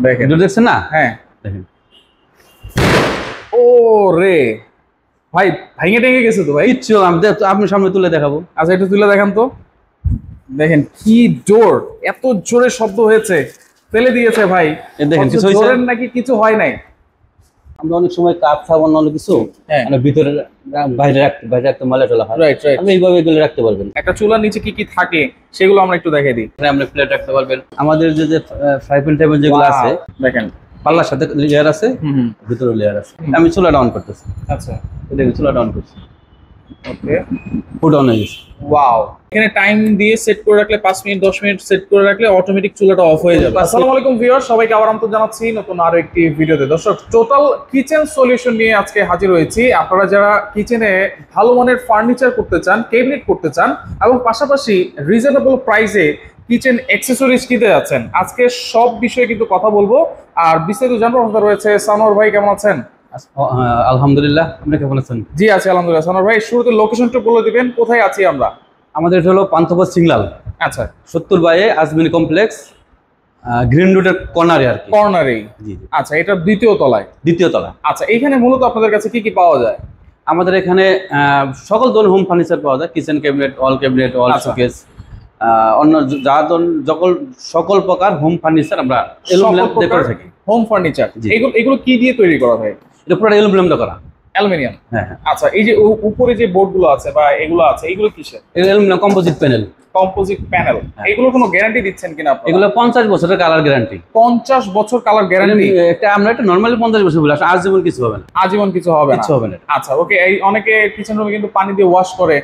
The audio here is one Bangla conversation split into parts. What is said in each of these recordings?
দেখেন ভিডিও দেখছেন না? হ্যাঁ দেখেন। ও রে ভাই, ভেঙে টেঙে গেছে তো ভাই। কিচ্ছু আপনার সামনে তুলে দেখাবো। আচ্ছা একটু তুলে দেখান তো। দেখেন কি জোর, এত জোরে শব্দ হয়েছে, ফেলে দিয়েছে ভাই। দেখেন কিছু জোরের নাকি কিছু হয় নাই। আমরা অনেক সময় কাপ সাবান অনেক কিছু মানে ভিতরে বাইরে রাখতে ময়লা টলা হয়, রাইট রাইট। আপনি এইভাবে এগুলো রাখতে পারবেন। একটা চুলার নিচে কি কি থাকে সেগুলো আমরা একটু দেখাই দিই। আপনি প্লেট রাখতে পারবেন। আমাদের যে ফ্রাই প্যান টাইপের যেগুলো আছে দেখেন, পাল্লার সাথে লেয়ার আছে, ভিতরে লেয়ার আছে। আমি চুলাটা অন করতেছি। আচ্ছা দেখুন চুলাটা অন করছি, ওকে, ফুড অন হয়ে গেছে। ওয়াও। এখানে টাইম দিয়ে সেট করে রাখলে 5 মিনিট 10 মিনিট সেট করে রাখলে অটোমেটিক চুলাটা অফ হয়ে যাবে। আসসালামু আলাইকুম ভিউয়ার, সবাইকে আবার আমন্ত্রণ জানাচ্ছি নতুন আরো একটি ভিডিওতে। দর্শক, টোটাল কিচেন সলিউশন নিয়ে আজকে হাজির হয়েছি। আপনারা যারা কিচেনে ভালো মানের ফার্নিচার করতে চান, ক্যাবিনেট করতে চান এবং পাশাপাশি রিজনেবল প্রাইসে কিচেন অ্যাক্সেসরিজ কিনতে যাচ্ছেন, আজকে সব বিষয়ে কিন্তু কথা বলবো। আর বিস্তারিত জানার কথা রয়েছে। সানোয়ার ভাই কেমন আছেন? আলহামদুলিল্লাহ, আপনি কেমন আছেন? জি আছি আলহামদুলিল্লাহ। সানোয়ার ভাই শুরুতে লোকেশনটা বলে দিবেন, কোথায় আছি আমরা? আমাদের এটা হলো পান্থপথ সিগন্যাল, আচ্ছা 70 বাই আজমিনী কমপ্লেক্স, গ্রিন রোডের কর্নারে আর কি। কর্নারেই? জি। আচ্ছা, এটা দ্বিতীয় তলায়? দ্বিতীয় তলা। আচ্ছা, এখানে মূলত আপনাদের কাছে কি কি পাওয়া যায়? আমাদের এখানে সকল ধরনের হোম ফার্নিচার পাওয়া যায়। কিচেন ক্যাবিনেট, অল শোকেস, অন্য সকল প্রকার হোম ফার্নিচার আমরা অ্যালুমিনিয়াম দিয়ে করে থাকি। হোম ফার্নিচার এগুলো কি দিয়ে তৈরি করা হয়? এটা পুরো অ্যালুমিনিয়াম দিয়ে করা। অ্যালুমিনিয়াম? হ্যাঁ। আচ্ছা, এই যে উপরে যে বোর্ডগুলো আছে বা এগুলো আছে, এগুলো কিসের? Aluminium composite panel. Composite panel. এগুলো কোনো গ্যারান্টি দিচ্ছেন কিনা আপনারা? এগুলো 50 বছরের কালার গ্যারান্টি। 50 বছর কালার গ্যারান্টি? আমরা এটা নরমালি 50 বছর বলি, আসলে আজীবন কিছু হবে না। আজীবন কিছু হবে না? কিছু হবে না। আচ্ছা ওকে। এই অনেকে কিচেন রুমে কিন্তু পানি দিয়ে ওয়াশ করে,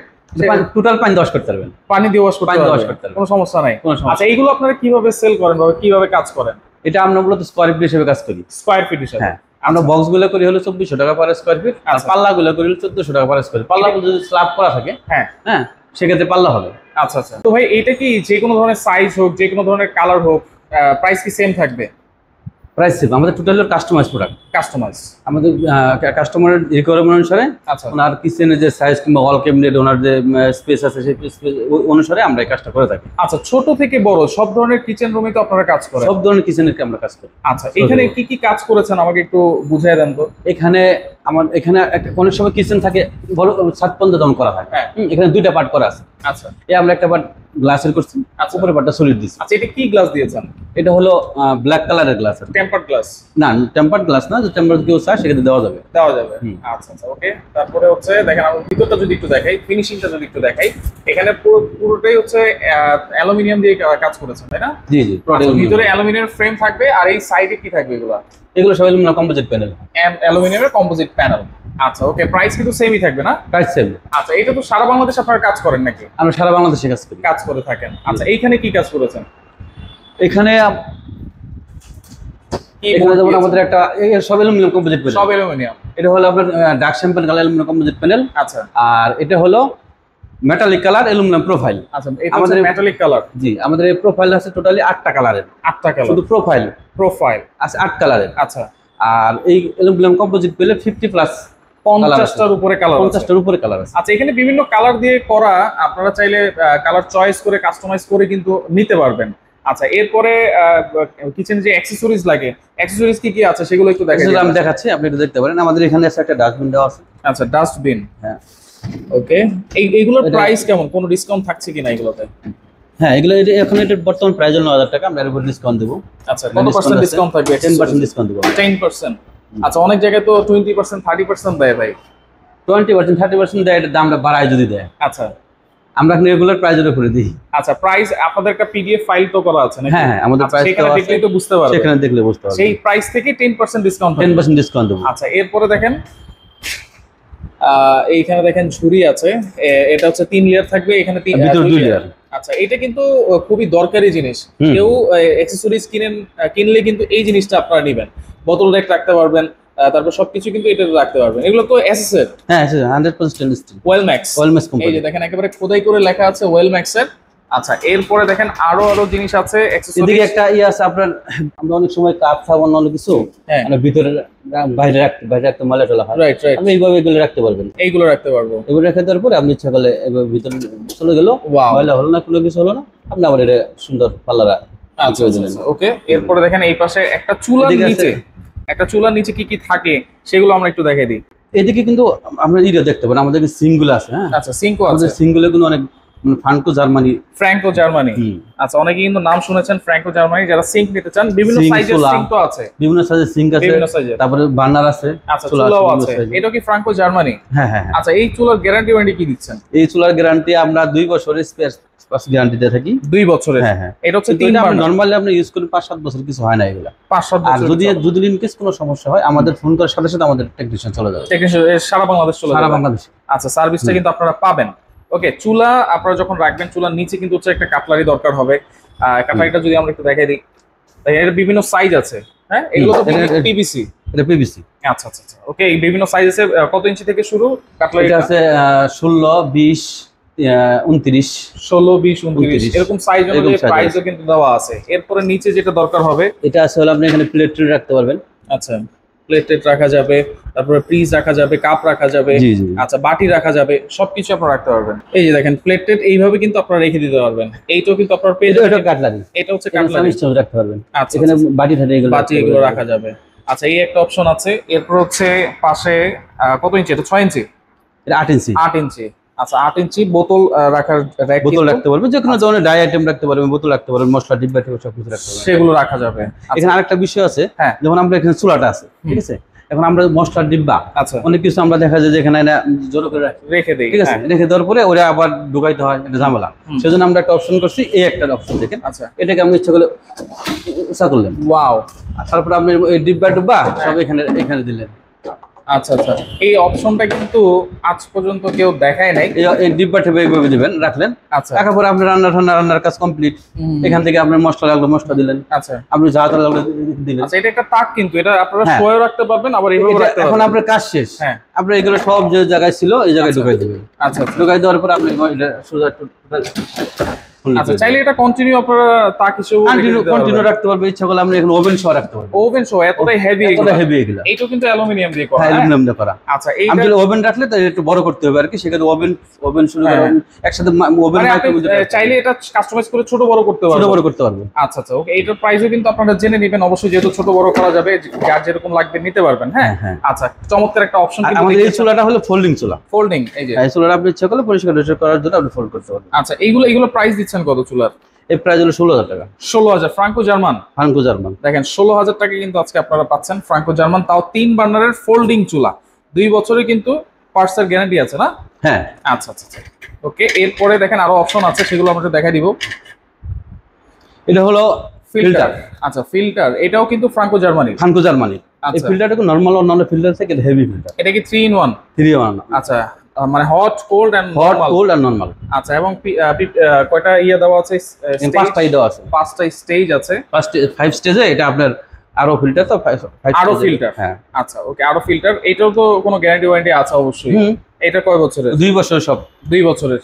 টোটাল পানি ওয়াশ করতে পারবেন। পানি দিয়ে ওয়াশ করতে পারবেন, কোনো সমস্যা নাই। আচ্ছা, এইগুলো আপনারা কিভাবে সেল করেন বা কিভাবে কাজ করেন? এটা আমরা মূলত স্কয়ার ফিট হিসেবে কাজ করি। স্কয়ার ফিট হিসেবে? হ্যাঁ। আমরা বক্স গুলো করি হলো 2400 টাকা পার স্কয়ার ফিট, আর পাল্লা গুলো করি হলো 1400 টাকা পার স্কয়ার ফিট। পাল্লা যদি স্ল্যাব করা থাকে হ্যাঁ সেক্ষেত্রে পাল্লা হবে। আচ্ছা আচ্ছা। তো ভাই, এটা কি যে কোনো ধরনের সাইজ হোক, যে কোনো ধরনের কালার হোক, প্রাইস কি সেম থাকবে? Price same. আমাদের টোটালি কাস্টমাইজ প্রোডাক্ট। কাস্টমাইজ আমাদের কাস্টমারের রিকোয়ারমেন্ট অনুসারে, আচ্ছা, ওনার কিচেনের যে সাইজ কিংবা ওয়াল ক্যাবিনেট, ওনার যে স্পেস আছে সেই স্পেস অনুসারে আমরা এই কাজটা করে থাকি। আচ্ছা, ছোট থেকে বড় সব ধরনের কিচেন রুমে তো আপনারা কাজ করেন? সব ধরনের কিচেনের আমরা কাজ করি। আচ্ছা, এখানে কি কি কাজ করেছেন আমাকে একটু বুঝিয়ে দেন তো। এখানে এখানে অনেক সময় কিচেন থাকে বড়, ছাদ পর্যন্ত দম করা হয়। এখানে দুইটা পার্ট করা আছে। আচ্ছা, এই আমরা একটা পার্ট গ্লাসের করছি, উপরের পার্টটা সলিড দিচ্ছি। আচ্ছা, এটা কি গ্লাস দিয়েছেন? এটা হলো ব্ল্যাক কালারের গ্লাস। Tempered glass? না, টেম্পারড গ্লাস না, যে টেম্পারড কেউ চায় সেক্ষেত্রে দেওয়া যাবে। আচ্ছা আচ্ছা ওকে। তারপরে হচ্ছে দেখেন, আমরা ভিতরটা যদি একটু দেখাই, ফিনিশিংটা যদি একটু দেখাই, এখানে পুরোটাই হচ্ছে অ্যালুমিনিয়াম দিয়ে কাজ করেছেন, তাই না? জি জি। ভিতরে অ্যালুমিনিয়াম ফ্রেম থাকবে, আর এই সাইডে কি থাকবে? এগুলো সব অ্যালুমিনিয়াম কম্পোজিট প্যানেল। অ্যালুমিনিয়ামের কম্পোজিট প্যানেল। আচ্ছা ওকে। প্রাইস কিন্তু সেমই থাকবে না? Price same. আচ্ছা, এটা তো সারা বাংলাদেশে আপনারা কাজ করেন নাকি? আমরা সারা বাংলাদেশে কাজ করে থাকেন। আচ্ছা, এইখানে কি কাজ করেছেন? এখানে যেমন আমাদের একটা সব অ্যালুমিনিয়াম কম্পোজিট প্যানেল। সব অ্যালুমিনিয়াম? এটা হলো আপনার dark champagne colour aluminium composite panel. আচ্ছা। আর এটা হলো মেটালিক কালার অ্যালুমিনিয়াম প্রোফাইল। আচ্ছা, এটা হচ্ছে মেটালিক কালার? জি। আমাদের এই প্রোফাইল আছে টোটালি 8টা কালারের। 8টা কালার? শুধু প্রোফাইল আছে 8 কালারের? আচ্ছা। আর এই অ্যালুমিনিয়াম কম্পোজিট পেলে 50+ 50টার উপরে কালার? 50টার উপরে কালার আছে। আচ্ছা, এখানে বিভিন্ন কালার দিয়ে করা, আপনারা চাইলে কালার চয়েস করে কাস্টমাইজ করে কিন্তু নিতে পারবেন। আচ্ছা, এরপরে কিচেনে যে অ্যাকসেসরিজ লাগে, অ্যাকসেসরিজ কি কি আছে সেগুলো একটু দেখাই। আমি দেখাচ্ছি, আপনি একটু দেখতে পারেন। আমাদের এখানে একটা ডাস্টবিন দেওয়া আছে। আচ্ছা, ডাস্টবিন। হ্যাঁ ওকে। এইগুলোর প্রাইস কেমন? কোনো ডিসকাউন্ট থাকছে কিনা এগুলোতে? হ্যাঁ, এগুলো এখন এটা বর্তমান প্রাইস হলো 1000 টাকা, আমরা এর উপর ডিসকাউন্ট দেব। আচ্ছা, কত পার্সেন্ট ডিসকাউন্ট থাকবে? 10% ডিসকাউন্ট দেব। 10%? আচ্ছা, অনেক জায়গায় তো 20% 30% দেয় ভাই। 20% 30% দেয়, এটা দামটা বাড়ায় যদি দেয়। আচ্ছা, আমরা রেগুলার প্রাইজের উপরে দিই। আচ্ছা, প্রাইস আপনাদের একটা পিডিএফ ফাইল তো করা আছে নাকি? হ্যাঁ, আমাদের প্রাইস সেখানে দেখলেই তো বুঝতে পারবেন। সেখানে দেখলে বুঝতে পারবেন। সেই প্রাইস থেকে 10% ডিসকাউন্ট? 10% ডিসকাউন্ট দেব। আচ্ছা, এরপরে দেখেন এইখানে দেখেন ঝুড়ি আছে। এটা হচ্ছে 3 লেয়ার থাকবে, এখানে 2 লেয়ার। আচ্ছা, এটা কিন্তু খুবই দরকারি জিনিস। কেউ অ্যাকসেসরিজ কিনলে কিন্তু এই জিনিসটা আপনারা নেবেন। বোতল রেক রাখতে পারবেন, তারপর সবকিছু কিন্তু এটাতে রাখতে পারবেন। এগুলো তো এসএসএর? হ্যাঁ, এসএসএর 100% স্টেনলেস স্টিল। ওয়েলম্যাক্স কোম্পানি। এই যে দেখেন একেবারে খোদাই করে লেখা আছে ওয়েলম্যাক্স এর। আচ্ছা, এরপরে দেখেন আরো জিনিস আছে অ্যাকসেসরিজ। এদিকে একটা আছে আপনার, আমরা অনেক সময় কাপ সাবান অনেক কিছু মানে ভিতরে বাইরে রাখতে ময়লা টলা হয়। Right right. আপনি এইভাবে এগুলো রাখতে পারবেন। এইগুলো রাখতে পারবো? এগুলো রেখে দেওয়ার পরে আপনি ইচ্ছা করলে ভিতরে চলে গেল, ময়লা হলো না, কোনো কিছু হলো না, আপনি আবার এটা সুন্দর পাল্লা আচ্ছা ওকে। এরপরে দেখেন এই পাশে একটা চুলার এদিকে আছে- নিচে, একটা চুলার নিচে কি কি থাকে সেগুলো আমরা একটু দেখাই দিই। এদিকে কিন্তু আমরা দেখতে পারেন, আমাদের সিঙ্গুল আছে। হ্যাঁ, আচ্ছা সিঙ্কো আছে, আমাদের সিঙ্গুলে কিন্তু অনেক ফ্রাঙ্কো জার্মানি, ফ্র্যাঙ্কো জার্মানি। আচ্ছা অনেকে কিন্তু নাম শুনেছেন ফ্র্যাঙ্কো জার্মানি, যারা সিঙ্ক নিতে চান বিভিন্ন সিঙ্ক, সাইজের চুলা। সিঙ্ক তো আছে, বিভিন্ন সাইজের সিঙ্ক আছে, বিভিন্ন সাইজের। তারপরে বার্নার আছে, আচ্ছা চুলা চুলাও বিভিন্ন আছে, size-এর। এটা কি ফ্র্যাঙ্কো জার্মানি? হ্যাঁ হ্যাঁ হ্যাঁ। আচ্ছা এই চুলার গ্যারান্টি ওয়ারেন্টি কি দিচ্ছেন? এই চুলার গ্যারান্টি আমরা 2 বছরের স্পেয়ার গ্যারান্টি দিয়ে থাকি। 2 বছরের। হ্যাঁ হ্যাঁ। এটা হচ্ছে কিন্তু 3 এটা আমরা বার্নার, নরমালি আমরা ইউজ করি 5-7 বছর, কিছু হয় না এগুলা। 5-7 আর বছর। যদি ইন কেস কোনো সমস্যা হয় আমাদের ফোন করার সাথে সাথে আমাদের টেকনিশিয়ান চলে যাবে সারা বাংলাদেশ চলে সারা যাবে। বাংলাদেশে। আচ্ছা সার্ভিসটা কিন্তু আপনারা পাবেন। ওকে, চুলা আপনারা যখন রাখবেন চুলার নিচে কিন্তু হচ্ছে একটা কাটলারি দরকার হবে। কাটলারিটা যদি আমরা একটু দেখাই দিই, এর বিভিন্ন সাইজ আছে। হ্যাঁ এগুলো তো পিভিসি। এটা পিভিসি। আচ্ছা আচ্ছা আচ্ছা ওকে। এই বিভিন্ন সাইজ আছে, কত ইঞ্চি থেকে শুরু কাটলারি? এটা আছে 16, 20, 29, 16, 20, 29 এরকম সাইজ অনুযায়ী size প্রাইসও কিন্তু দেওয়া আছে। এরপরে নিচে যেটা দরকার হবে, এটা আছে হলো আপনি এখানে প্লেট রাখতে পারবেন। আচ্ছা প্লেট রাখা যাবে, তারপরে পিস রাখা যাবে, কাপ রাখা যাবে, জি জি। আচ্ছা বাটি রাখা যাবে, সবকিছু আপনারা রাখতে পারবেন। এই যে দেখেন প্লেট এইভাবে কিন্তু আপনারা রেখে দিতে পারবেন। এইটাও কিন্তু আপনার পেয়ে এটা যাবেন। কাটলারি, এটা হচ্ছে এখানে কাটলারি, সার্ভিস চার্জ রাখতে পারবেন। আচ্ছা এখানে বাটি ঠাটি এগুলো বাটি এগুলো রাখা যাবে। আচ্ছা এই একটা অপশন আছে। এরপর হচ্ছে পাশে কত ইঞ্চি? এটা 6 ইঞ্চি, এটা 8 ইঞ্চি। 8 ইঞ্চি। আচ্ছা 8 ইঞ্চি বোতল রাখার র‍্যাক, বোতল রাখতে পারবেন, যে কোনো ধরনের ডাই আইটেম রাখতে পারবেন, বোতল রাখতে পারবেন, মশলা ডিব্বা টিব্বা সবকিছু রাখতে পারবেন, সেগুলো রাখা যাবে। এখানে আরেকটা বিষয় আছে, হ্যাঁ। যেমন আমরা এখানে চুলাটা আছে, ঠিক আছে, এখন আমরা মশলার ডিব্বা আচ্ছা অনেক কিছু আমরা দেখা যায় যে এখানে জোর করে রাখি, রেখে দেই, ঠিক আছে, হ্যাঁ। রেখে দেওয়ার পরে ওরা আবার ঢুকাইতে হয়, এটা ঝামেলা। সেজন্য আমরা একটা অপশন করছি, এই একটা অপশন দেখেন, আচ্ছা এটাকে আমি ইচ্ছা করলে ইচ্ছা করলেন, ওয়াও। আর তারপরে আপনি এই ডিব্বা টুব্বা সব এখানে দিলেন। আচ্ছা আচ্ছা এই অপশনটা কিন্তু আজ পর্যন্ত কেউ দেখায় নাই। এই ডিব্বা টেবে এইভাবে দিবেন, রাখলেন, আচ্ছা রাখার পরে আপনি রান্নার কাজ কমপ্লিট। এখান থেকে আপনি মশলা লাগলো মশলা দিলেন, আচ্ছা আপনি যা তা লাগলো দিলেন। আচ্ছা এটা একটা তাক, কিন্তু এটা আপনারা হ্যাঁ। শোয়েও রাখতে পারবেন, আবার এইভাবে রাখতে এখন পারবেন। আপনার কাজ শেষ, হ্যাঁ। আপনি এগুলো সব যে জায়গায় ছিল এই জায়গায় ঢুকাই দেবেন। আচ্ছা আচ্ছা ঢুকাই দেওয়ার পর আপনি এটা সোজা একটু আচ্ছা চাইলে এটা কন্টিনিউ আপনারা তাক হিসেবে কন্টিনিউ রাখতে পারবেন, ইচ্ছা করলে আপনি এখানে ওভেন সহ রাখতে পারবেন। ওভেন সহ এতটাই হেভি, এতটা হেভি এগুলা, এইটাও কিন্তু অ্যালুমিনিয়াম দিয়ে করা। হ্যাঁ, হ্যাঁ? অ্যালুমিনিয়াম দিয়ে করা। আচ্ছা আমি এইটা যদি ওভেন রাখলে তাহলে একটু বড় করতে হবে আর কি, সেখানে ওভেন শুরু হ্যাঁ। করেন একসাথে ওভেন মানে আপনি চাইলে এটা কাস্টমাইজ করে ছোট বড় করতে ছোট পারবেন। বড় করতে পারবেন। আচ্ছা আচ্ছা ওকে। এইটার প্রাইসও কিন্তু আপনারা জেনে নেবেন অবশ্যই, যেহেতু ছোট বড় করা যাবে, যার যেরকম লাগবে নিতে পারবেন। হ্যাঁ হ্যাঁ। আচ্ছা চমৎকার একটা অপশন আর কিন্তু আমাদের এই চুলাটা হলো ফোল্ডিং চুলা, ফোল্ডিং। এই যে এই চুলাটা আপনি ইচ্ছা করলে পরিষ্কার করার জন্য আপনি ফোল্ড করতে পারবেন। আচ্ছা এইগুলো প্রাইস দিচ্ছেন কত চুলার? এই প্রাইস হলো 16,000 টাকা, 16,000 ফ্রাঙ্কো জার্মান। Franco German. দেখেন 16,000 টাকা কিন্তু আজকে আপনারা পাচ্ছেন ফ্রাঙ্কো জার্মান, তাও 3 বার্নারের ফোল্ডিং চুলা। 2 বছরের কিন্তু পার্টসের গ্যারান্টি আছে না? হ্যাঁ। আচ্ছা আচ্ছা আচ্ছা ওকে। এরপরে দেখেন আরো অপশন আছে, সেগুলো আমরা দেখাই দিব। এটা হলো ফিল্টার। আচ্ছা ফিল্টার, এটাও কিন্তু ফ্রাঙ্কো জার্মানি। Franco Germany. এই আচ্ছা। ফিল্টারটা নরমাল অন্যান্য ফিল্টার থেকে হেভি ফিল্টার। এটা কি 3 in 1? 3 1। আচ্ছা মানে hot cold and hot normal. Cold আর নরমাল। আচ্ছা এবং কয়টা ইয়া দেওয়া আছে? পাঁচটাই দেওয়া আছে, 5টা স্টেজ আছে। ফার্স্ট 5 স্টেজে এটা আপনার আরো ফিল্টার, তো 5 আরো ফিল্টার। হ্যাঁ। আচ্ছা ওকে আরো ফিল্টার। এটাও তো কোনো গ্যারান্টি ওয়ারেন্টি আছে অবশ্যই। এটা কয় বছরের? 2 বছর সব। 2 বছরের।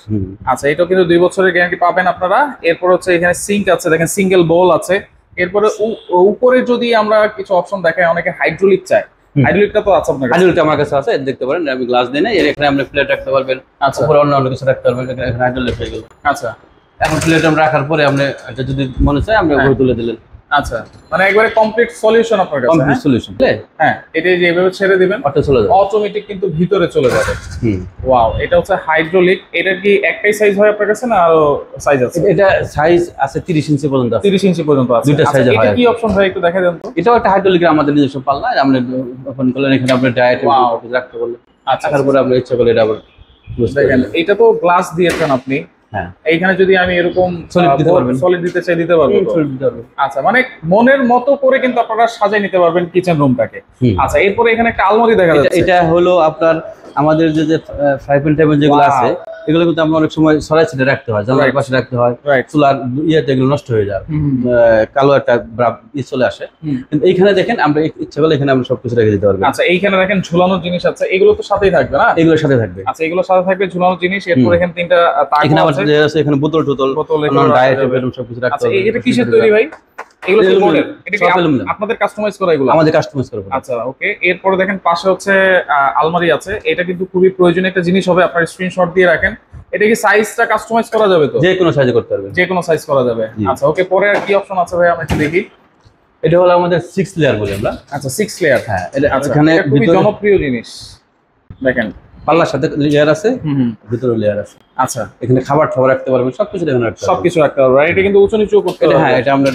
আচ্ছা এটাও কিন্তু 2 বছরের গ্যারান্টি পাবেন আপনারা। এরপর হচ্ছে এখানে সিঙ্ক আছে, দেখেন সিঙ্গেল বোল আছে। এরপরে উপরে যদি আমরা কিছু অপশন দেখাই, অনেকে হাইড্রোলিক চায়, হাইড্রোলিকটা তো আছে আপনার কাছে? হাইড্রোলিকটা আমার কাছে আছে, দেখতে পারেন, আমি গ্লাস দিই না, এর এখানে আপনি প্লেট রাখতে পারবেন, আচ্ছা উপরে অন্য কিছু রাখতে পারবেন, এখানে হাইড্রোলিক হয়ে গেল। আচ্ছা এখন প্লেট আমরা রাখার পরে আপনি এটা যদি মনে চায় আপনি উপরে তুলে দিলেন। আচ্ছা মানে একবারে কমপ্লিট সলিউশন আপনার কাছে। Complete solution. হ্যাঁ এটা যেভাবে ছেড়ে দিবেন অটো চলে যাবে, অটোমেটিক কিন্তু ভিতরে চলে যাবে। ওয়াও, এটা হচ্ছে হাইড্রোলিক। এটার কি একটাই সাইজ হয় আপনার কাছে না আরো সাইজ আছে? এটা সাইজ আছে 30 ইঞ্চি পর্যন্ত আছে। 30 ইঞ্চি পর্যন্ত আছে। দুইটা সাইজে হয়। এটা কি অপশন ভাই একটু দেখা দেন তো। এটাও একটা হাইড্রোলিকের আমাদের নিজস্ব পাল্লা, আমরা ওপেন করলেন, এখানে আপনি ডায়েট রাখতে বললেন, আচ্ছা রাখার পরে আপনি ইচ্ছা করলে এটা আবার দেখেন এটা তো গ্লাস দিয়েছেন আপনি। হ্যাঁ। এইখানে যদি আমি এরকম সলিড দিতে পারবেন, সলিড দিতে চাই দিতে পারবো তো? আচ্ছা মানে মনের মতো করে কিন্তু আপনারা সাজিয়ে নিতে পারবেন কিচেন রুমটাকে। আচ্ছা এরপরে এখানে একটা আলমারি দেখা যাচ্ছে। এটা হলো আপনার আমাদের যে ফ্রাই প্যান টাইপের যেগুলো আছে, এগুলো কিন্তু আমরা অনেক সময় সরাই ছিটে রাখতে হয়, জানলার পাশে রাখতে হয়, চুলার ইয়েতে এগুলো নষ্ট হয়ে যায়, কালো একটা চলে আসে। কিন্তু এইখানে দেখেন আমরা ইচ্ছা করলে এখানে আমরা সবকিছু রেখে দিতে পারবো। আচ্ছা এইখানে দেখেন ঝুলানোর জিনিস আছে, এগুলো তো সাথেই থাকবে না? এগুলোর সাথে থাকবে। আচ্ছা এগুলোর সাথে থাকবে ঝুলানোর জিনিস। এরপর এখানে 3টা তাক আছে, এখানে বোতল ডায়েট সবকিছু রাখতে আচ্ছা হবে। এটা কিসের তৈরি ভাই? এগুলো কি বোর্ডের? এটা কি আপনাদের কাস্টমাইজ করা এগুলো? আমাদের কাস্টমাইজ করা। আচ্ছা ওকে। এরপরে দেখেন পাশে হচ্ছে আলমারি আছে। এটা কিন্তু খুবই প্রয়োজনীয় একটা জিনিস হবে, আপনার স্ক্রিনশট দিয়ে রাখেন। এটা কি সাইজটা কাস্টমাইজ করা যাবে তো? যে কোনো সাইজে করতে পারবেন, যে কোনো সাইজ করা যাবে। আচ্ছা ওকে, পরে আর কি অপশন আছে ভাই আমরা একটু দেখি। এটা হলো আমাদের 6 লেয়ার বলি আমরা। আচ্ছা 6 লেয়ার। হ্যাঁ, আচ্ছা, এখানে এটা খুবই জনপ্রিয় জিনিস। দেখেন পাল্লার সাথে লেয়ার আছে, ভিতরে লেয়ার আছে। আচ্ছা, এখানে খাবার রাখতে পারবেন, সবকিছু এখানে রাখতে পারবেন। সবকিছু রাখতে পারবেন। এটা কিন্তু উঁচু নিচু করতে এটা পারবেন। হ্যাঁ, এটা আমরা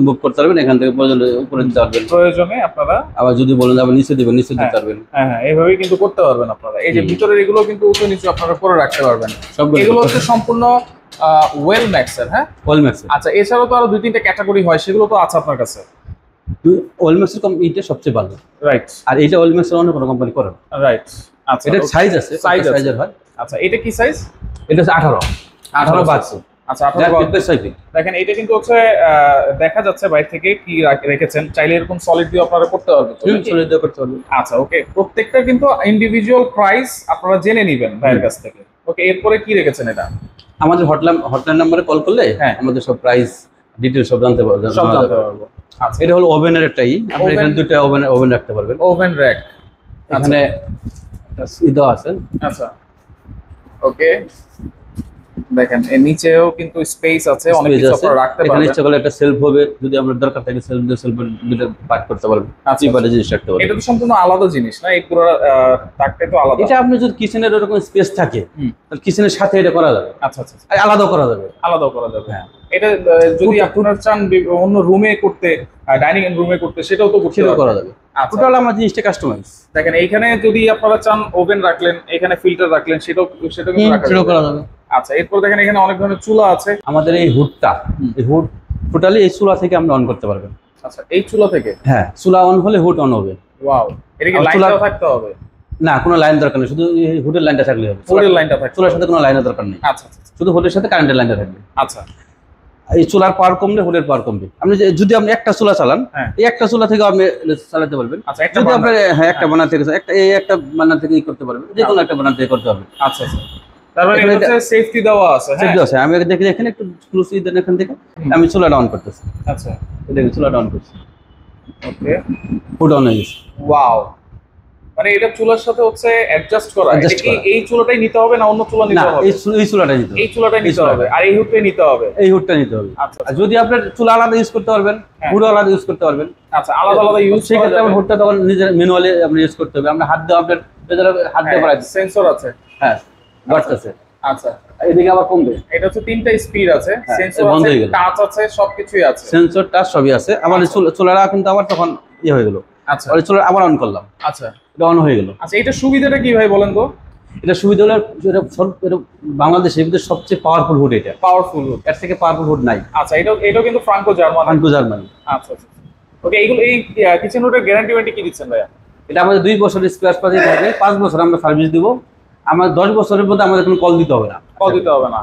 বুক করতে পারবেন, এখান থেকে প্রয়োজনে উপরে দিতে পারবেন, প্রয়োজনে আপনারা আবার যদি বলেন আবার নিচে দিবেন, নিচে দিতে পারবেন। হ্যাঁ হ্যাঁ, এইভাবেই কিন্তু করতে পারবেন আপনারা। এই যে ভিতরের এগুলো কিন্তু উঁচু নিচু আপনারা করে রাখতে পারবেন। সবগুলো এগুলো হচ্ছে সম্পূর্ণ ওয়েল ম্যাক্সের। হ্যাঁ, ওয়েল ম্যাক্স। আচ্ছা, এছাড়াও তো আরো 2-3টা ক্যাটাগরি হয়, সেগুলো তো আছে আপনার কাছে। ওয়েল ম্যাক্সের এইটা সবচেয়ে ভালো, রাইট। আর এইটা ওয়েল ম্যাক্সের অন্য কোনো কোম্পানি করে না। রাইট। আচ্ছা, এটার সাইজ আছে, সাইজের হয়। আচ্ছা, এটা কি সাইজ? এটা হচ্ছে 18 বাক্স। আচ্ছা 18 বাক্স। দেখেন এটা কিন্তু হচ্ছে দেখা যাচ্ছে বাইরে থেকে কি রেখেছেন, চাইলে এরকম সলিড দিয়ে আপনারা করতে পারবেন। সলিড দিয়ে করতে পারবেন। আচ্ছা ওকে, প্রত্যেকটা কিন্তু ইন্ডিভিজুয়াল প্রাইস আপনারা জেনে নেবেন ভাইয়ের কাছ থেকে। ওকে, এরপরে কি রেখেছেন এটা? আমাদের হটলাইন নাম্বারে কল করলে আমাদের সব প্রাইস ডিটেইলস সব জানতে পারবো। আচ্ছা, এটা হলো ওভেনের একটাই, আপনি এখানে দুটো ওভেন রাখতে পারবেন। ওভেন র‍্যাক এখানে ইদা আছে। আচ্ছা ওকে, দেখেন এর নিচেও কিন্তু স্পেস আছে, অনেক কিছু আপনারা রাখতে পারবেন। এখানে ইচ্ছা করলে একটা সেলফ হবে, যদি আমরা দরকার থাকে সেলফ দিয়ে সেলফের দুটো পার্ট করতে পারবেন। আচ্ছা, পারে জিনিস রাখতে পারবেন। এটা তো সম্পূর্ণ আলাদা জিনিস না, এই পুরো তাকটা তো আলাদা। এটা আপনি যদি কিচেনের এরকম স্পেস থাকে তাহলে কিচেনের সাথে এটা করা যাবে। আচ্ছা আচ্ছা, আলাদাও করা যাবে, আলাদাও করা যাবে। হ্যাঁ, এটা যদি আপনারা চান অন্য রুমে করতে, ডাইনিং রুমে করতে, সেটাও তো করা যাবে। টোটাল আমার জিনিসটা কাস্টমাইজ। দেখেন এইখানে যদি আপনারা চান ওভেন রাখলেন, এখানে ফিল্টার রাখলেন, সেটাও কিন্তু করা যাবে। আচ্ছা, এরপর দেখেন এখানে অনেক ধরনের চুলা আছে। আমাদের এই হুডটা, এই হুড টোটালি এই চুলা থেকে আমরা অন করতে পারবেন। আচ্ছা, এই চুলা থেকে? হ্যাঁ, চুলা অন হলে হুড অন হবে। ওয়াও, এটা কি লাইনটাও থাকতে হবে? না, কোনো লাইন দরকার নেই, শুধু এই হুডের লাইনটা থাকলে হবে। হুডের লাইনটা থাকবে, চুলার সাথে কোনো লাইনের দরকার নেই। আচ্ছা আচ্ছা, শুধু হুডের সাথে কারেন্টের লাইনটা থাকবে। আচ্ছা, এই চুলার পাওয়ার কমলে হুডের পাওয়ার কমবে। আপনি যদি আপনি একটা চুলা চালান, এই একটা চুলা থেকে আপনি চালাতে পারবেন। আচ্ছা, যদি আপনি একটা বার্নার থেকে একটা বার্নার থেকে করতে পারবেন, যে কোনো একটা বার্নার থেকে করতে পারবেন। আচ্ছা আচ্ছা, তার মানে এটা সেফটি দেওয়া আছে। সেফটি আছে। আমি দেখি এখানে একটু ক্লোজলি দেন, এখান থেকে আমি চুলাটা অন করতেছি। আচ্ছা, দেখুন চুলাটা অন করছি। ওকে, হুড অন হয়ে গেছে। ওয়াও, মানে এটা চুলার সাথে হচ্ছে অ্যাডজাস্ট করা। এই চুলাটাই নিতে হবে না অন্য চুলা নিতে হবে? এই চুলাটাই নিতে হবে। এই চুলাটাই নিতে হবে, আর এই হুডটাই নিতে হবে। এই হুডটা নিতে হবে। আচ্ছা, আর যদি আপনার চুলা আলাদা ইউজ করতে পারবেন, হুড আলাদা ইউজ করতে পারবেন। আচ্ছা, আলাদা আলাদা ইউজ সেই ক্ষেত্রে আমার হুডটা তখন নিজের ম্যানুয়ালি আপনি ইউজ করতে হবে। আমরা হাত দিয়ে আপনার হাত দিয়ে করাই সেন্সর আছে। হ্যাঁ, বাড়তেছে। আচ্ছা, এদিকে আবার কমবে। এটা হচ্ছে 3টা স্পিড আছে, সেন্সর বন্ধ আছে, হয়ে গেল, টাচ আছে, সবকিছুই আছে। সেন্সর টাচ সবই আছে। আমার চুলাটা কিন্তু আবার তখন হয়ে গেল। আচ্ছা, আর চুলা আবার অন করলাম। আচ্ছা, এটা অন হয়ে গেল। আচ্ছা, এটা সুবিধাটা কি ভাই বলেন তো? এটা সুবিধা হলো এটা বাংলাদেশের ভিতরে সবচেয়ে পাওয়ারফুল হুড। এটা পাওয়ারফুল হুড, এর থেকে পাওয়ারফুল হুড নাই। আচ্ছা, এটা কিন্তু ফ্রাঙ্কো জার্মানি। আচ্ছা আচ্ছা, ওকে, এইগুলো এই কিচেন হুডের গ্যারান্টি ওয়ারেন্টি কি দিচ্ছেন ভাইয়া? এটা আমাদের 2 বছরের স্পেয়ার পার্টস থাকে, 5 বছর আমরা সার্ভিস দিব। আমার 10 বছরের মধ্যে আমাদের কোনো কল দিতে হবে না।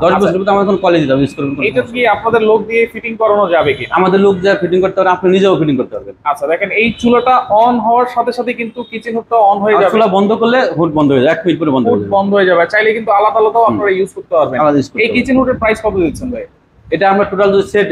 10 বছরের মধ্যে আমাদের কোনো কল দিতে হবে, ইউজ করবেন। এটা কি আপনাদের লোক দিয়ে ফিটিং করানো যাবে কি? আমাদের লোক যা ফিটিং করতে পারে, আপনি নিজেও ফিটিং করতে পারবেন। আচ্ছা, দেখেন এই চুলাটা অন হওয়ার সাথে সাথে কিন্তু কিচেন হুডটা অন হয়ে যাবে। চুলা বন্ধ করলে হুড বন্ধ হয়ে যায়, 1 মিনিট পরে বন্ধ হয়ে যাবে। চাইলে কিন্তু আলাদা আলাদাও আপনারা ইউজ করতে পারবেন। এই কিচেন হুডের প্রাইস কত দিচ্ছেন ভাই? এটা আমরা টোটাল দুটো সেট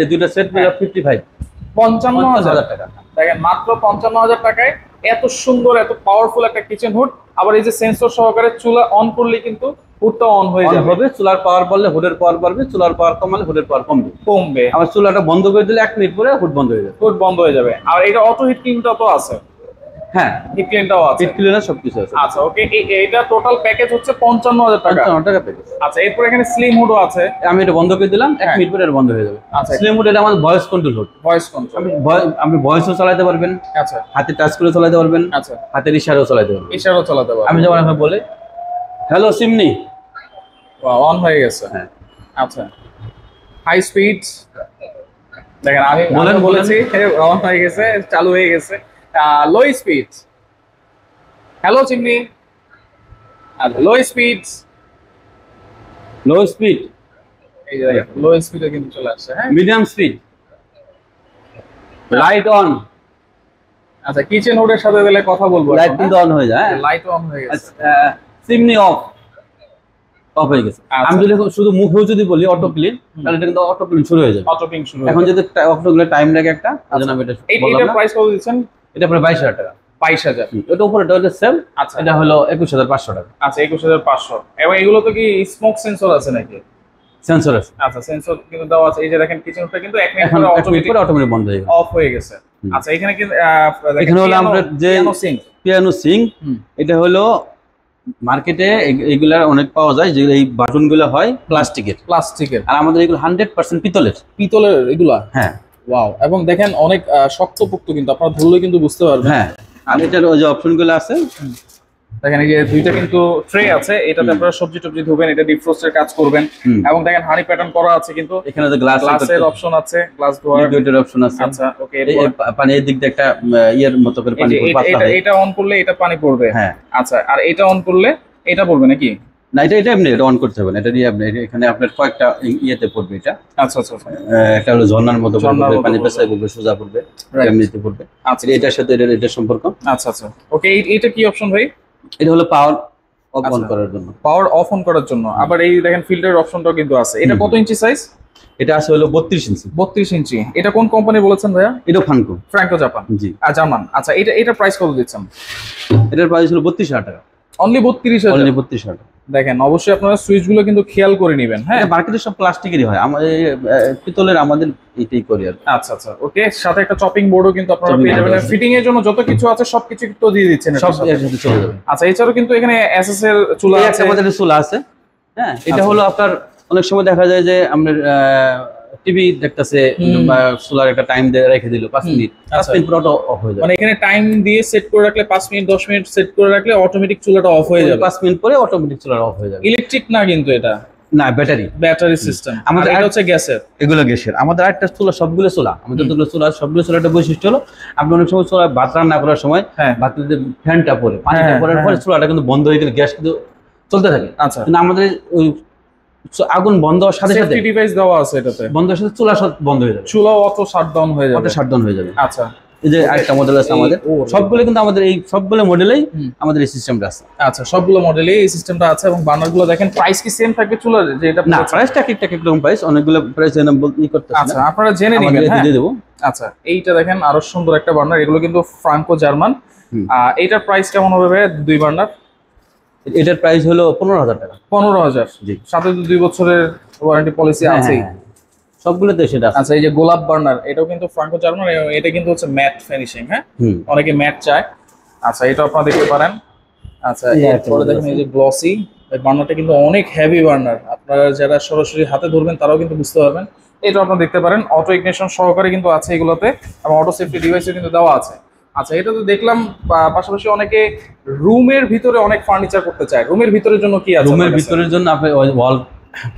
55,000 টাকা। দেখেন মাত্র 55,000 টাকায় এত সুন্দর, এত পাওয়ারফুল একটা কিচেন হুড। আবার এই যে সেন্সর সহকারে চুলা অন করলে কিন্তু হুডটা অন হয়ে যাবে। চুলার পাওয়ার বাড়লে হুডের পাওয়ার বাড়বে, চুলার পাওয়ার কমালে হুডের পাওয়ার কমবে। আবার চুলাটা বন্ধ করে দিলে 1 মিনিট পরে হুড বন্ধ হয়ে যাবে। হুড বন্ধ হয়ে যাবে। আর এটা অটো হিট ক্লিনটা তো আছে। হ্যাঁ, হিট ক্লিনটাও আছে, হিট ক্লিনার সবকিছু আছে। আচ্ছা, ওকে, এটা টোটাল প্যাকেজ হচ্ছে 55,000 টাকা। 55 টাকা প্যাকেজ। আচ্ছা, এরপর এখানে স্লিম হুডও আছে। আমি এটা বন্ধ করে দিলাম, 1 মিনিট পরে এটা বন্ধ হয়ে যাবে। আচ্ছা, স্লিম হুড এটা আমাদের voice control hood. Voice control, আপনি ভয়েসও চালাতে পারবেন। আচ্ছা, হাতে টাচ করে চালাতে পারবেন। আচ্ছা, হাতের ইশারাও চালাতে পারবেন। ইশারাও চালাতে পারবেন। আমি যেমন এখন বলে হ্যালো সিমনি, অন হয়ে গেছে। হ্যাঁ, আচ্ছা, হাই স্পিড, দেখেন আমি বলেছি অন হয়ে গেছে, চালু হয়ে গেছে। Low speed, hello chimney, low speed, এই যে লো স্পিডে কিন্তু চলে আসছে। হ্যাঁ, মিডিয়াম স্পিড, লাইট অন। আচ্ছা, কিচেন হুডের সাথে দিলে কথা বলবো। লাইট কিন্তু অন হয়ে যায়, লাইট অন হয়ে গেছে। চিমনি অফ হয়ে গেছে। আমি যদি শুধু মুখেও যদি বলি অটো ক্লিন, তাহলে এটা কিন্তু অটো ক্লিন শুরু হয়ে যাবে। অটো ক্লিন শুরু। এখন যদি অটো ক্লিন টাইম লাগে একটা, তাহলে আমি এটা বললাম। এটার প্রাইস কত দিচ্ছেন? এটা প্রায় 22,000 টাকা। 22,000। এটা উপরেটা হলো সেম। আচ্ছা, এটা হলো 21,500 টাকা। আচ্ছা 21,500। এবং এগুলো তো কি স্মোক সেন্সর আছে নাকি? সেন্সর আছে। আচ্ছা, সেন্সর কিন্তু দেওয়া আছে। এই যে দেখেন কিচেনটা কিন্তু 1 মিনিট এখন পরে 1 মিনিট পরে অটোমেটিক বন্ধ হয়ে যাবে, অফ হয়ে গেছে। আচ্ছা, এখানে কিন্তু এখানে হলো আমরা যে পিয়ানো সিঙ্ক, এটা হলো মার্কেটে এগুলার অনেক পাওয়া যায়, যে এই বাটনগুলো হয় প্লাস্টিকের, আর আমাদের এগুলো 100% পিতলের এগুলা। হ্যাঁ, ওয়াও। এবং দেখেন অনেক শক্তপোক্ত, কিন্তু আপনারা ধরলে কিন্তু বুঝতে পারবেন। হ্যাঁ, আর এটার ওই যে অপশনগুলো আছে, দেখেন এই যে দুইটা কিন্তু ট্রে আছে, এটাতে আপনারা সবজি টবজি ধুবেন, এটা ডিফ্রস্টের কাজ করবেন। এবং দেখেন হানি প্যাটার্ন করা আছে, কিন্তু এখানে তো গ্লাসের অপশন আছে, গ্লাস ধোয়ার লিকুইডের অপশন আছে। আচ্ছা, ওকে। পানি এই দিক দিয়ে একটা ইয়ের মতো করে পানি পড়বে, এটা অন করলে এটা পানি পড়বে। হ্যাঁ, আচ্ছা, আর এটা অন করলে এটা পড়বে নাকি? না, এটা এমনি এটা অন করতে হবে না, এটা দিয়ে আপনি এখানে আপনার কয়েকটা ইয়েতে পড়বে এটা। আচ্ছা আচ্ছা, একটা হলো ঝর্ণার মতো পড়বে, পানি পেছায় পড়বে, সোজা পড়বে, এমনিতে পড়বে। আচ্ছা, এটার সাথে এটা সম্পর্ক। আচ্ছা আচ্ছা, ওকে। এটা কি অপশন ভাই? এটা হলো পাওয়ার অফ অন করার জন্য, পাওয়ার অফ অন করার জন্য। আবার এই দেখেন ফিল্টার অপশনটাও কিন্তু আছে। এটা কত ইঞ্চি সাইজ? এটা আছে হলো 32 ইঞ্চি। 32 ইঞ্চি। এটা কোন কোম্পানি বলেছেন ভাইয়া? এটা ফ্রাঙ্কো জাপান। জি, জার্মান। আচ্ছা, এটা প্রাইস কত দিচ্ছেন? এটার প্রাইস হলো 32,000 টাকা। অনলি 32,000? অনলি 32,000 টাকা। দেখেন, অবশ্যই আপনারা সুইচ গুলো কিন্তু খেয়াল করে নেবেন। হ্যাঁ, মার্কেটে সব প্লাস্টিকেরই হয়, আমাদের পিতলের আমাদের এটাই করি আর। আচ্ছা আচ্ছা, ওকে। সাথে একটা চপিং বোর্ডও কিন্তু আপনারা পেয়ে যাবেন। ফিটিং এর জন্য যত কিছু আছে সবকিছু তো দিয়ে দিচ্ছেন, সব এর সাথে চলে যাবে। আচ্ছা, এছাড়াও কিন্তু এখানে এসএস এর চুলা আছে, আমাদের চুলা আছে। হ্যাঁ, এটা হলো আপনার অনেক সময় দেখা যায় যে আপনার টিভি দেখতেছে বা সোলার একটা টাইম দিয়ে রেখে দিল 5 মিনিট, 5 মিনিট পর অটো অফ হয়ে যাবে। মানে এখানে টাইম দিয়ে সেট করে রাখলে 5 মিনিট 10 মিনিট সেট করে রাখলে অটোমেটিক চুলাটা অফ হয়ে যাবে। 5 মিনিট পরে অটোমেটিক চুলা অফ হয়ে যাবে। ইলেকট্রিক না কিন্তু এটা, না, ব্যাটারি সিস্টেম। আমাদের এটা হচ্ছে গ্যাসের, এগুলো গ্যাসের। আমাদের আরেকটা চুলা, সবগুলো চুলা আমাদের যতগুলো চুলা সবগুলো চুলা একটা বৈশিষ্ট্য হলো, আপনি অনেক সময় চুলা ভাত রান্না করার সময় ভাতের ফ্যানটা পরে পানিটা পড়ার পরে চুলাটা কিন্তু বন্ধ হয়ে গেলে গ্যাস কিন্তু চলতে থাকে। আচ্ছা, কিন্তু আমাদের ওই আগুন বন্ধ হওয়ার সাথে সাথে ডিভাইস দেওয়া আছে, এটাতে বন্ধ হওয়ার সাথে চুলা বন্ধ হয়ে যাবে, চুলা অটো শাটডাউন হয়ে যাবে। আচ্ছা, এই যে আরেকটা মডেল আছে আমাদের, সবগুলো কিন্তু আমাদের এই সবগুলো মডেলেই আমাদের এই সিস্টেমটা আছে। আচ্ছা, সবগুলো মডেলেই এই সিস্টেমটা আছে। এবং বার্নারগুলো দেখেন, প্রাইস কি সেম থাকবে চুলার? যে এটা না, প্রাইসটা এক রকম প্রাইস, অনেকগুলো প্রাইস করতে। আচ্ছা, আপনারা জেনে নেবেন, দিয়ে দেব। আচ্ছা, এইটা দেখেন আরো সুন্দর একটা বার্নার, এগুলো কিন্তু ফ্রাঙ্কো জার্মান। এইটার প্রাইস কেমন হবে ভাই? 2 বার্নার, এটার প্রাইস হলো 15,000 টাকা। 15,000? জি, সাথে তো 2 বছরের ওয়ারেন্টি পলিসি আছেই। সবগুলোতে সেটা। আচ্ছা, এই যে গোলাপ বার্নার, এটাও কিন্তু ফ্রাঙ্কো জার্মান। এটা কিন্তু হচ্ছে ম্যাট ফিনিশিং। হ্যাঁ, অনেকে ম্যাট চায়। আচ্ছা, এটা আপনারা দেখতে পারেন। আচ্ছা, এরপরে দেখেন এই যে গ্লসি, এই বার্নারটা কিন্তু অনেক হেভি বার্নার। আপনারা যারা সরাসরি হাতে ধরবেন তারাও কিন্তু বুঝতে পারবেন। এটা আপনারা দেখতে পারেন, অটো ইগনিশন সহকারে কিন্তু আছে এগুলোতে, এবং অটো সেফটি ডিভাইসও কিন্তু দেওয়া আছে। আচ্ছা, এটা তো দেখলাম। পাশাপাশি অনেকে রুমের ভিতরে অনেক ফার্নিচার করতে চায়। রুমের ভিতরের জন্য কি আছে? রুমের ভিতরের জন্য আপনি ওয়াল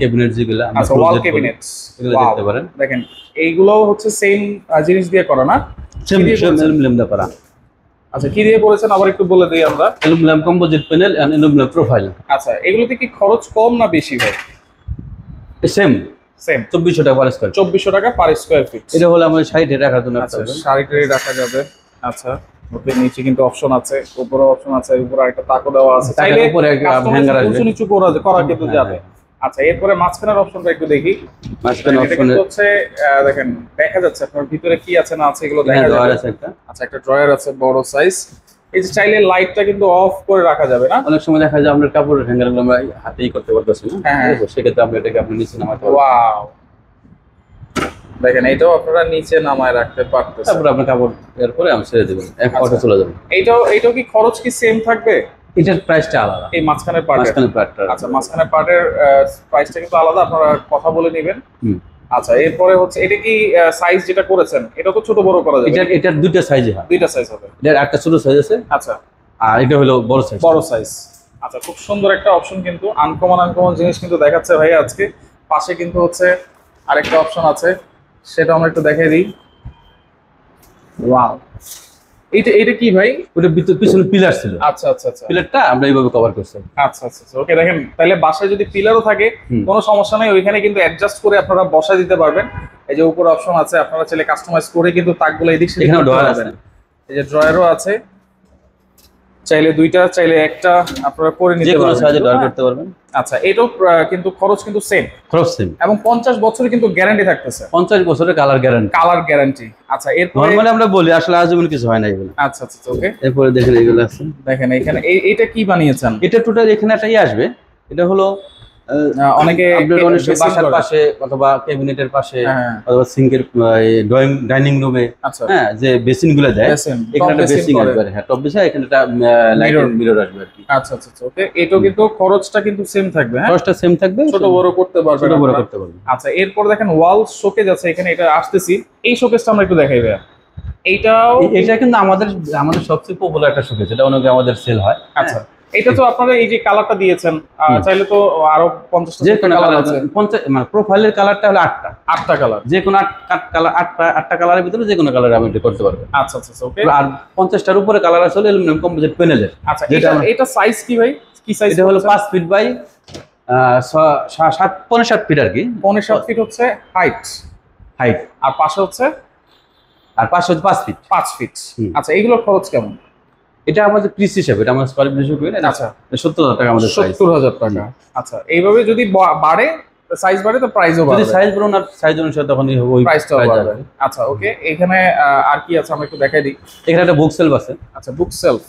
ক্যাবিনেট যেগুলো, আচ্ছা, ওয়াল ক্যাবিনেট এগুলো দেখতে পারেন। দেখেন, এইগুলো হচ্ছে সেম জিনিস দিয়ে করা না? সেম অ্যালুমিনিয়াম দিয়ে করা। আচ্ছা, কি দিয়ে করেছেন আবার একটু বলে দিই আমরা। Aluminium composite panel and aluminium profile. আচ্ছা, এগুলোতে কি খরচ কম না বেশি ভাই? সেম 2400 টাকা পার স্কয়ার। 2400 টাকা পার স্কয়ার ফিট। এটা হলো আমাদের সাইডে রাখার জন্য। আচ্ছা, সাইডে রাখা যাবে। আচ্ছা, ওতে নিচে কিন্তু অপশন আছে, উপরে অপশন আছে, উপরে একটা তাকও দেওয়া আছে, চাইলে উপরে হ্যাঙ্গার আসবে, উঁচু নিচু করা কিন্তু যাবে। আচ্ছা, এরপরে মাঝখানের অপশনটা একটু দেখি। মাঝখানের অপশনে হচ্ছে দেখেন, দেখা যাচ্ছে আপনার ভিতরে কি আছে না আছে, এগুলো দেখা যাবে। আচ্ছা, একটা ড্রয়ার আছে বড় সাইজ। এই যে চাইলে লাইটটা কিন্তু অফ করে রাখা যাবে না? অনেক সময় দেখা যায় আমরা কাপড়ের হ্যাঙ্গারগুলো আমরা হাতেই করতে পারতেছি না, সেক্ষেত্রে আমরা এটাকে আপনি নিচে নামাতে পারবেন। ওয়াও, দেখেন, এটাও আপনারা নিচে নামায় রাখতে পারতেছেন। তারপর আপনি কাপড় এর পরে আমি ছেড়ে দেবেন, অটো চলে যাবে। এইটাও কি খরচ কি সেম থাকবে? এটার প্রাইসটা আলাদা, এই মাঝখানের পার্টের। আচ্ছা, মাঝখানের পার্টের প্রাইসটা কিন্তু আলাদা, আপনারা কথা বলে নেবেন। আচ্ছা, এরপরে হচ্ছে এটা কি সাইজ যেটা করেছেন, এটা তো ছোট বড় করা যাবে? এটার দুইটা সাইজ হয়, দুইটা সাইজ হবে। এটার একটা ছোট সাইজ আছে, আচ্ছা, আর এটা হলো বড় সাইজ। আচ্ছা, খুব সুন্দর একটা অপশন, কিন্তু আনকমন জিনিস কিন্তু দেখাচ্ছে ভাই আজকে। পাশে কিন্তু হচ্ছে আরেকটা অপশন আছে, সেটা আমরা একটু দেখাই দিই। ওয়াও, এটা কি ভাই? ওটা পিছনে পিলার ছিল। আচ্ছা আচ্ছা আচ্ছা, পিলারটা আমরা এইভাবে কভার করছি। আচ্ছা আচ্ছা, ওকে। দেখেন, তাহলে বাসায় যদি পিলারও থাকে কোনো সমস্যা নেই, ওইখানে কিন্তু অ্যাডজাস্ট করে আপনারা বসায় দিতে পারবেন। এই যে উপরে অপশন আছে, আপনারা চাইলে কাস্টমাইজ করে কিন্তু তাকগুলো এদিক সেদিক করতে পারবেন। এই যে ড্রয়ারও আছে, চাইলে দুইটা, চাইলে একটা আপনারা করে নিতে যে কোনো পারবেন। সাইজে ড্র করতে পারবেন। আচ্ছা, এটাও কিন্তু খরচ কিন্তু সেম, খরচ সেম, এবং 50 বছরের কিন্তু গ্যারান্টি থাকতেছে। 50 বছরের কালার গ্যারান্টি। Colour guarantee. আচ্ছা, এরপরে নরমালি আমরা বলি, আসলে আজীবন কিছু হয় না এগুলো। আচ্ছা আচ্ছা ওকে। এরপরে দেখেন এগুলো আছে, দেখেন এখানে এইটা কি বানিয়েছেন? এটা টোটাল এখানে একটা আসবে, এটা হলো অনেকে বাসার পাশে অথবা ক্যাবিনেটের পাশে হ্যাঁ। অথবা সিঙ্কের ডাইনিং রুমে, আচ্ছা হ্যাঁ, যে বেসিন গুলো দেয়, বেসিন, এখানে একটা top বেসিন basin আসবে, হ্যাঁ, টপ বেসিন, এখানে একটা লাইটিং মিরর আসবে আর কি। আচ্ছা আচ্ছা ওকে। এটাও কিন্তু খরচটা কিন্তু সেম থাকবে, হ্যাঁ, খরচটা সেম থাকবে, ছোট বড় করতে পারবেন, ছোট বড় করতে পারবেন। আচ্ছা, এরপর দেখেন ওয়াল শোকেজ আছে এখানে, এটা আসতেছি। এই শোকেজটা আমরা একটু দেখাই ভাইয়া। এইটাও এটা কিন্তু আমাদের সবচেয়ে পপুলার একটা শোকেস, এটা অনেকে আমাদের সেল হয়। আচ্ছা, এটা তো আপনারা এই যে কালারটা দিয়েছেন, চাইলে তো আরো 50টা যে কোনো কালার কালার আছে। 50 মানে প্রোফাইলের কালারটা হলো 8টা কালার, যে কোনো 8টা কালারের ভিতরে যে কোনো কালার আপনি এটা করতে পারবেন। আচ্ছা আচ্ছা ওকে। আর 50টার উপরে কালার আছে অ্যালুমিনিয়াম কম্পোজিট প্যানেলের। আচ্ছা, এটা সাইজ কি ভাই? কি সাইজ? এটা হলো 5 ফিট বাই 7.7 ফিট আর কি। 7.5 ফিট হচ্ছে হাইট, আর পাশে হচ্ছে আর পাশে হচ্ছে 5 ফিট। 5 ফিট। আচ্ছা, এইগুলোর খরচ কেমন? এটা আমাদের পিস হিসাবে, এটা আমাদের স্কয়ার ফিট হিসাবে, আচ্ছা 70,000 টাকা আমাদের প্রাইস। 70,000 টাকা। আচ্ছা, এইভাবে যদি বাড়ে, সাইজ বাড়ে, তো প্রাইসও বাড়বে। যদি সাইজ বড় না, সাইজ অনুসারে তখন ওই প্রাইসটাও প্রাইস বাড়বে। আসবে। আচ্ছা ওকে। এখানে আর কি আছে আমরা একটু দেখাই দিই। এখানে একটা বুক সেলফ আছে। আচ্ছা, বুক সেলফ।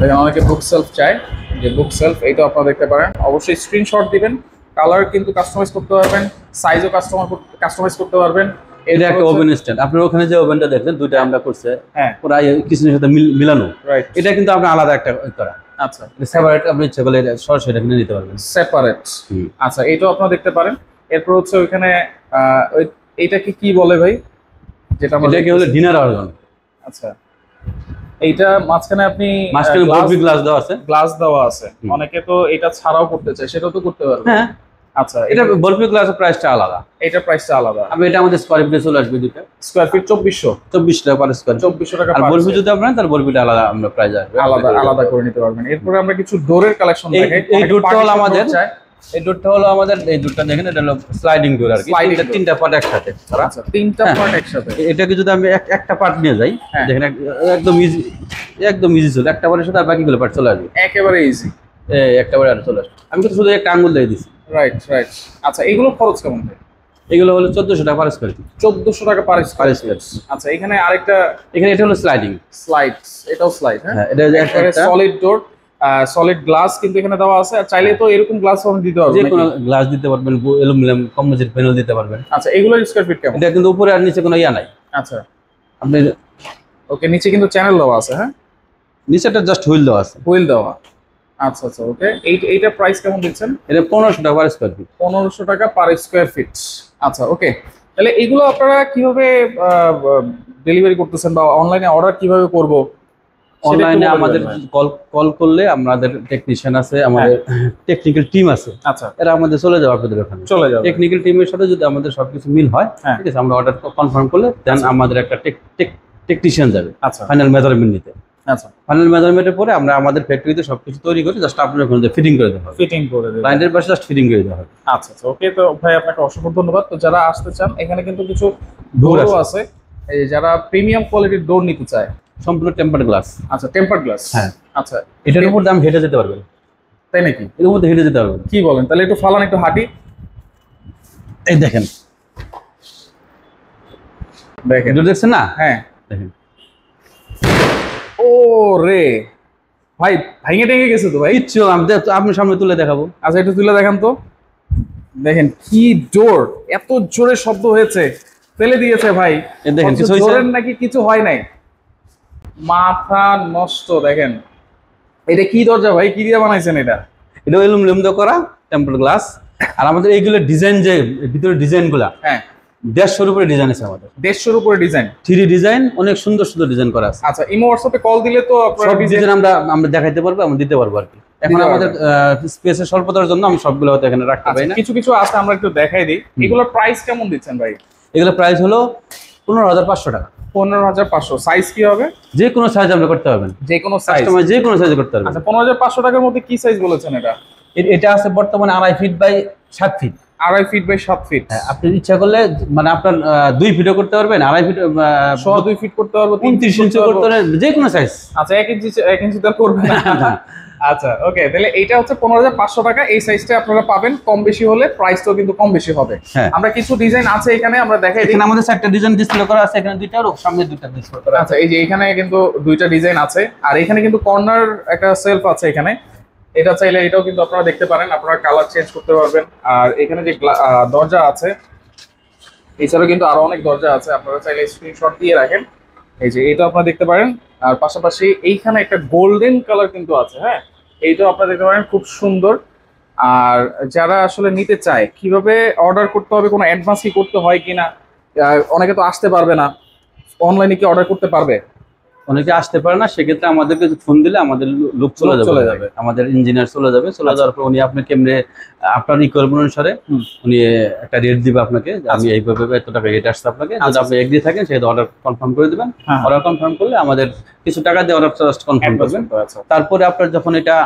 দেখেন অনেকে বুক সেলফ চায়, যে বুক সেলফ, এইটা আপনারা দেখতে পারেন। অবশ্যই স্ক্রিনশট দিবেন। কালার কিন্তু কাস্টমাইজ করতে পারবেন, সাইজও কাস্টমাইজ করতে পারবেন। এটা একটা ওভেন স্ট্যান্ড, আপনার ওখানে যে ওভেনটা দেখলেন, দুইটা আমরা করছে, হ্যাঁ, প্রায় কিচেনের সাথে মিলানো। রাইট। এটা কিন্তু আপনি আলাদা একটা করা, আচ্ছা, সেপারেট, আপনি ইচ্ছা করলে সরাসরি কিনে নিতে পারবেন, সেপারেট। আচ্ছা, এইটাও আপনারা দেখতে পারেন। এরপর হচ্ছে ওইখানে এইটাকে কি বলে ভাই, যেটা আমরা এটা কি হলো ডিনার অর্গান। আচ্ছা, এইটা মাঝখানে আপনি মাঝখানে বরফি গ্লাস দেওয়া আছে, গ্লাস দেওয়া আছে। অনেকে তো এটা ছাড়াও করতে চায়, সেটাও তো করতে পারবে। হ্যাঁ। আচ্ছা, এটা বরফি গ্লাসের প্রাইসটা আলাদা, এটা প্রাইসটা আলাদা। আমি এটা আমাদের স্কয়ার ফিটে চলে আসবে, দুটো স্কয়ার ফিট 2400 টাকা পার স্কয়ার, 2400 টাকা। আর বরফি যদি আপনার, তার বরফিটা আলাদা আমরা প্রাইস আসবে, আলাদা করে নিতে পারবেন। এরপরে আমরা কিছু ডোরের কালেকশন দেখাই। এই ডোরটা হলো আমাদের, এই ডোরটা হলো আমাদের, এই ডোরটা দেখেন, এটা হলো স্লাইডিং ডোর আর কি, তিনটা পার্ট একসাথে। আচ্ছা, তিনটা পার্ট একসাথে। এটাকে যদি আমি একটা পার্ট নিয়ে যাই, দেখেন একদম ইজি চলে, একটা পার্টের সাথে আর বাকিগুলো পার্ট চলে আসবে, একেবারে ইজি। একটা পার্ট আর চলে আসবে। আমি কিন্তু শুধু একটা আঙ্গুল দিয়ে দিছি। Right right. আচ্ছা, এগুলো খরচ কেমন ভাই? এগুলো হলো 1400 টাকা পার স্কয়ার ফিট। 1400 টাকা পার স্কয়ার স্কয়ার। আচ্ছা, এখানে আরেকটা, এখানে এটা হলো স্লাইডিং স্লাইড, এটাও স্লাইড। হ্যাঁ, এটা একটা সলিড ডোর, সলিড গ্লাস কিন্তু এখানে দেওয়া আছে। আর চাইলে তো এরকম গ্লাস আপনি দিতে পারবেন, যে কোনো গ্লাস দিতে পারবেন, অ্যালুমিনিয়াম কম্পোজিট প্যানেল দিতে পারবেন। আচ্ছা, এগুলোর স্কয়ার ফিট কেমন? এটা কিন্তু উপরে আর নিচে কোনো ইয়া নাই। আচ্ছা, আপনি ওকে, নিচে কিন্তু চ্যানেল দেওয়া আছে। হ্যাঁ, নিচেটা জাস্ট হুইল দেওয়া আছে, হুইল দেওয়া। আচ্ছা আচ্ছা ওকে। এইটা প্রাইস কেমন দিচ্ছেন? এটা 1500 টাকা পার স্কয়ার ফিট। 1500 টাকা পার স্কয়ার ফিট। আচ্ছা ওকে। তাহলে এগুলো আপনারা কিভাবে ডেলিভারি করতেছেন, বা অনলাইনে অর্ডার কিভাবে করব? অনলাইনে আমাদের কল করলে আমাদের টেকনিশিয়ান আছে, আমাদের টেকনিক্যাল টিম আছে। আচ্ছা, এরা আমাদের চলে যাবে আপনাদের ওখানে, চলে যাবে। টেকনিক্যাল টিমের সাথে যদি আমাদের সবকিছু মিল হয়, ঠিক আছে, আমরা অর্ডার কনফার্ম করলে দেন আমাদের একটা টেকনিশিয়ান যাবে আচ্ছা, ফাইনাল মেজারমেন্ট নিতে। আচ্ছা, ফাইনাল মেজারমেন্টের পরে আমরা আমাদের ফ্যাক্টরিতে সবকিছু তৈরি করে জাস্ট আপনার ওখানে ফিটিং করে দেওয়া হবে, ফিটিং করে দেব। ক্লায়েন্টের পাশে জাস্ট ফিটিং করে দেওয়া হবে। আচ্ছা আচ্ছা ওকে। তো ভাই আপনাকে অসংখ্য ধন্যবাদ। তো যারা আসতে চান, এখানে কিন্তু কিছু ডোরও আছে, এই যারা প্রিমিয়াম কোয়ালিটির ডোর নিতে চায়, সম্পূর্ণ টেম্পারড গ্লাস। আচ্ছা, টেম্পারড গ্লাস। হ্যাঁ। আচ্ছা, এটার উপর দাম হেঁটে যেতে পারবেন, তাই নাকি? এর মধ্যে হেঁটে যেতে পারবেন। কি বলেন? তাহলে একটু ফালান, একটু হাঁটি। এই দেখেন, দেখেন, এটা দেখছেন না? হ্যাঁ, দেখেন, ও রে ভাই, ভেঙে টেঙে গেছে তো ভাই। কিচ্ছু আপনার সামনে তুলে দেখাবো। আচ্ছা, একটু তুলে দেখান তো। দেখেন কি জোর, এত জোরে শব্দ হয়েছে, ফেলে দিয়েছে ভাই। এই দেখেন, কিছু হয়েছে? জোরের নাকি কিছু হয় নাই, মাথা নষ্ট। দেখেন, এটা কি দরজা ভাই? কি দিয়ে বানাইছেন এটা? এটা অ্যালুমিনিয়াম দিয়ে করা টেম্পারড গ্লাস। আর আমাদের এইগুলো ডিজাইন, যে ভিতরে ডিজাইনগুলা, হ্যাঁ, 150-এর উপরে ডিজাইন আছে আমাদের। 150-এর উপরে ডিজাইন, 3D ডিজাইন, অনেক সুন্দর সুন্দর ডিজাইন করা আছে। আচ্ছা, ইমো হোয়াটসঅ্যাপে কল দিলে তো আপনারা সব ডিজাইন আমরা দেখাইতে পারবো, আমরা দিতে পারবো আর কি। এখন আমাদের স্পেসের স্বল্পতার জন্য আমি সবগুলো হয়তো এখানে রাখতে পারি না। কিছু কিছু আছে, আমরা একটু দেখাই দিই। এগুলোর প্রাইস কেমন দিচ্ছেন ভাই? এগুলো প্রাইস হলো 15,500 টাকা। 15,500। সাইজ কি হবে? যে কোনো সাইজ আমরা করতে পারবেন, যে কোনো সাইজ, কাস্টমার যে কোনো সাইজে করতে পারবেন। আচ্ছা, 15,500 টাকার মধ্যে কি সাইজ বলেছেন এটা? এটা আছে বর্তমানে 2.5 feet by 7 feet. 2.5 feet by 7 feet. আপনি ইচ্ছা করলে মানে আপনার 2 ফিটও করতে পারবেন, 2.5 ফিট, 2 ফিট করতে পারবো, 29 ইঞ্চি করতে পারবেন, যে কোনো সাইজ। আচ্ছা 1 ইঞ্চি তো করবেন না। আচ্ছা ওকে, তাহলে এইটা হচ্ছে 15,500 টাকা। এই সাইজটা আপনারা পাবেন, কম বেশি হলে প্রাইসটাও কিন্তু কম বেশি হবে। আমরা কিছু ডিজাইন আছে এখানে, আমরা দেখাই। এখানে আমাদের 4টা ডিজাইন ডিসপ্লে করা আছে, এখানে 2টা আর সামনে 2টা ডিসপ্লে করা আছে। আচ্ছা এই যে এখানে কিন্তু 2টা ডিজাইন আছে, আর এখানে কিন্তু কর্নার একটা সেলফ আছে এখানে। এটা চাইলে এটাও কিন্তু আপনারা দেখতে পারেন, আপনারা কালার চেঞ্জ করতে পারবেন। আর এখানে যে দরজা আছে, এছাড়াও কিন্তু আরো অনেক দরজা আছে, আপনারা চাইলে স্ক্রিনশট দিয়ে রাখেন। এই যে এটা আপনারা দেখতে পারেন। আর পাশাপাশি এইখানে একটা গোল্ডেন কালার কিন্তু আছে, হ্যাঁ এইটাও আপনারা দেখতে পারেন, খুব সুন্দর। আর যারা আসলে নিতে চায় কিভাবে অর্ডার করতে হবে, কোনো অ্যাডভান্স কি করতে হয় কিনা, অনেকে তো আসতে পারবে না, অনলাইনে কি অর্ডার করতে পারবে? অনেকে আসতে পারে না, সেক্ষেত্রে আমাদেরকে ফোন দিলে আমাদের লোক চলে যাবে, আমাদের ইঞ্জিনিয়ার চলে যাওয়ার পর উনি আপনার কেমনে আপনার রিকোয়ারমেন্ট অনুসারে উনি একটা রেট দিবে আপনাকে, যে আমি এইভাবে এত টাকা রেট আসছে আপনাকে, যদি আপনি এগ্রি থাকেন সেটা অর্ডার কনফার্ম করে দিবেন। অর্ডার কনফার্ম করলে আমাদের কিছু টাকা দিয়ে অর্ডার জাস্ট কনফার্ম করবেন। তারপরে আপনার যখন এটা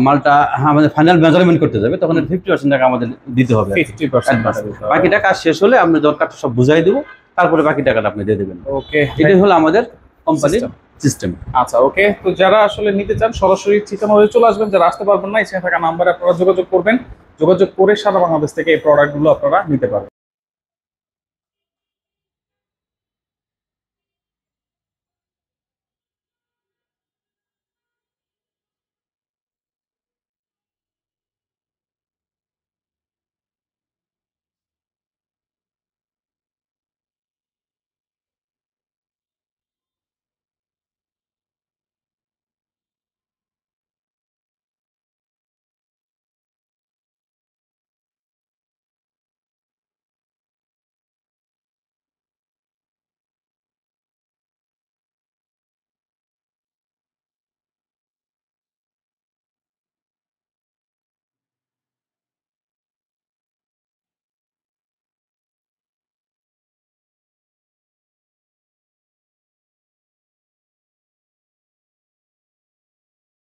মালটা আমাদের ফাইনাল মেজারমেন্ট করতে যাবে, তখন 50% টাকা আমাদের দিতে হবে। 50%, বাকি টাকা শেষ হলে আমরা দরকারটা সব বুঝাই দেবো, তারপরে বাকি টাকাটা আপনি দিয়ে দেবেন। ওকে, এটাই হলো আমাদের কোম্পানির সিস্টেম। আচ্ছা ওকে, তো যারা আসলে নিতে চান সরাসরি ঠিকানায় চলে আসবেন, যারা আসতে পারবেন না এখানে থাকা নাম্বারে আপনারা যোগাযোগ করবেন, যোগাযোগ করে সারা বাংলাদেশ থেকে এই প্রোডাক্টগুলো আপনারা নিতে পারবেন।